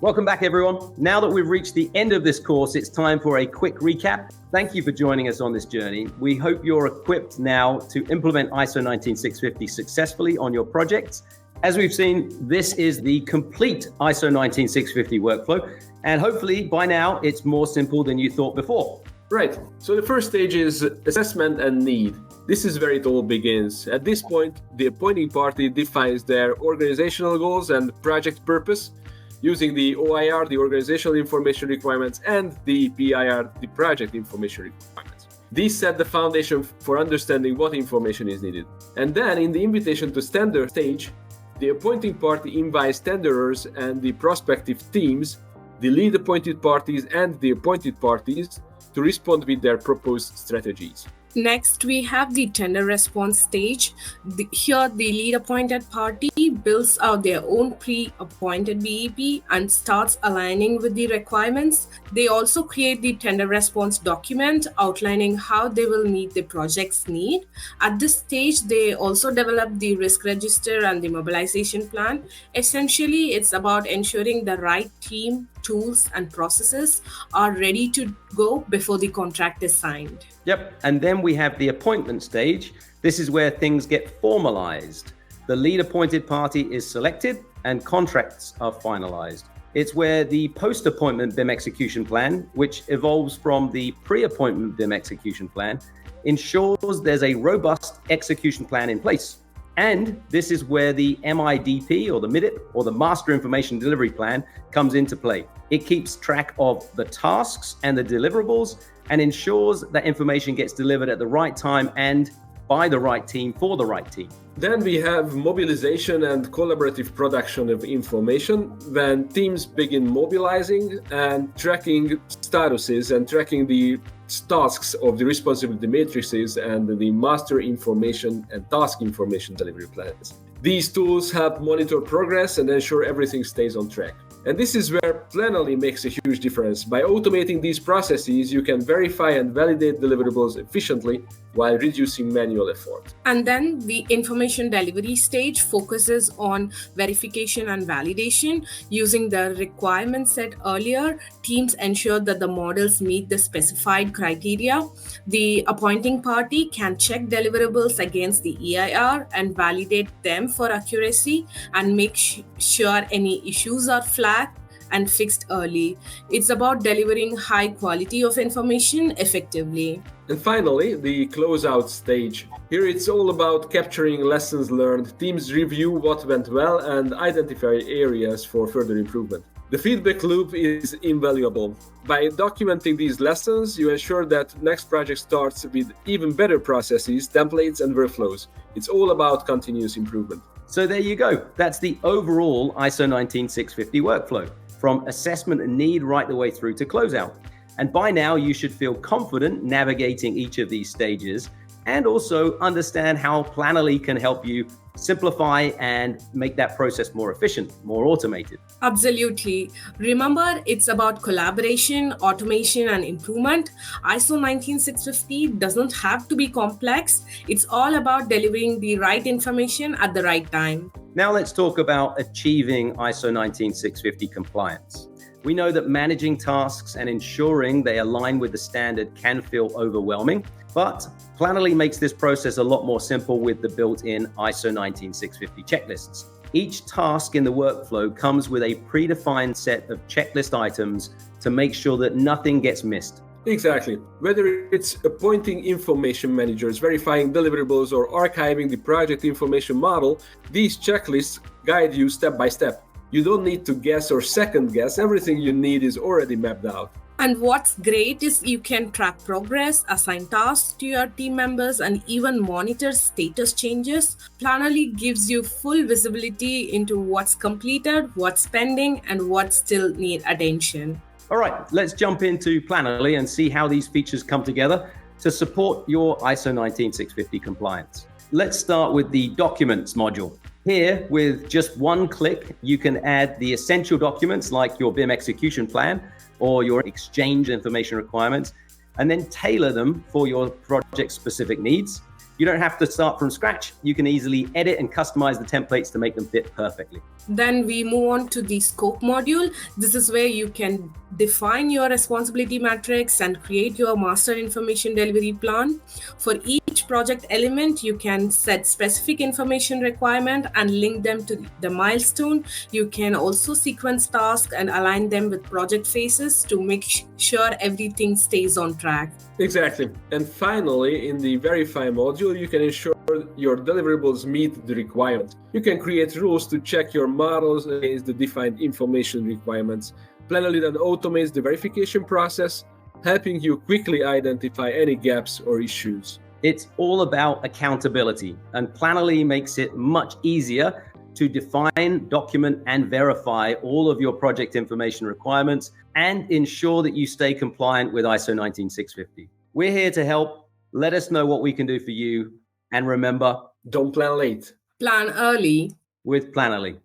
Welcome back, everyone. Now that we've reached the end of this course, it's time for a quick recap. Thank you for joining us on this journey. We hope you're equipped now to implement ISO 19650 successfully on your projects. As we've seen, this is the complete ISO 19650 workflow, and hopefully by now it's more simple than you thought before. Right. So the first stage is assessment and need. This is where it all begins. At this point, the appointing party defines their organizational goals and project purpose using the OIR, the organizational information requirements, and the PIR, the project information requirements. These set the foundation for understanding what information is needed. And then in the invitation to tender stage, the appointing party invites tenderers and the prospective teams, the lead appointed parties and the appointed parties to respond with their proposed strategies. Next, we have the tender response stage. Here, the lead appointed party builds out their own pre-appointed BEP and starts aligning with the requirements. They also create the tender response document outlining how they will meet the project's need. At this stage, they also develop the risk register and the mobilization plan. Essentially, it's about ensuring the right team, tools, and processes are ready to go before the contract is signed. Yep, and then we have the appointment stage. This is where things get formalized. The lead appointed party is selected and contracts are finalized. It's where the post-appointment BIM execution plan, which evolves from the pre-appointment BIM execution plan, ensures there's a robust execution plan in place. And this is where the MIDP or the MIDIP or the Master Information Delivery Plan comes into play. It keeps track of the tasks and the deliverables and ensures that information gets delivered at the right time and by the right team for the right team. Then we have mobilization and collaborative production of information when teams begin mobilizing and tracking statuses and tracking the tasks of the responsibility matrices and the master information and task information delivery plans. These tools help monitor progress and ensure everything stays on track. And this is where Planoly makes a huge difference. By automating these processes, you can verify and validate deliverables efficiently while reducing manual effort. And then the information delivery stage focuses on verification and validation. Using the requirements set earlier, teams ensure that the models meet the specified criteria. The appointing party can check deliverables against the EIR and validate them for accuracy and make sure any issues are flagged and fixed early. It's about delivering high quality of information effectively. And finally, the closeout stage. Here it's all about capturing lessons learned. Teams review what went well and identify areas for further improvement. The feedback loop is invaluable. By documenting these lessons, you ensure that next project starts with even better processes, templates, and workflows. It's all about continuous improvement. So there you go. That's the overall ISO 19650 workflow, from assessment and need right the way through to closeout. And by now, you should feel confident navigating each of these stages and also understand how Planoly can help you simplify and make that process more efficient, more automated. Absolutely. Remember, it's about collaboration, automation, and improvement. ISO 19650 doesn't have to be complex. It's all about delivering the right information at the right time. Now let's talk about achieving ISO 19650 compliance. We know that managing tasks and ensuring they align with the standard can feel overwhelming, but Planoly makes this process a lot more simple with the built-in ISO 19650 checklists. Each task in the workflow comes with a predefined set of checklist items to make sure that nothing gets missed. Exactly. Whether it's appointing information managers, verifying deliverables, or archiving the project information model, these checklists guide you step by step. You don't need to guess or second guess. Everything you need is already mapped out. And what's great is you can track progress, assign tasks to your team members, and even monitor status changes. Planoly gives you full visibility into what's completed, what's pending, and what still need attention. All right, let's jump into Planoly and see how these features come together to support your ISO 19650 compliance. Let's start with the Documents module. Here, with just one click, you can add the essential documents like your BIM execution plan or your exchange information requirements, and then tailor them for your project-specific needs. You don't have to start from scratch. You can easily edit and customize the templates to make them fit perfectly. Then we move on to the scope module. This is where you can define your responsibility matrix and create your master information delivery plan. For each project element, you can set specific information requirement and link them to the milestone. You can also sequence tasks and align them with project phases to make sure everything stays on track. Exactly. And finally, in the verify module, you can ensure your deliverables meet the requirements. You can create rules to check your models against the defined information requirements. Planoly then automates the verification process, helping you quickly identify any gaps or issues. It's all about accountability, and Planoly makes it much easier to define, document, and verify all of your project information requirements and ensure that you stay compliant with ISO 19650. We're here to help. Let us know what we can do for you. And remember, don't plan late. Plan early with Planoly.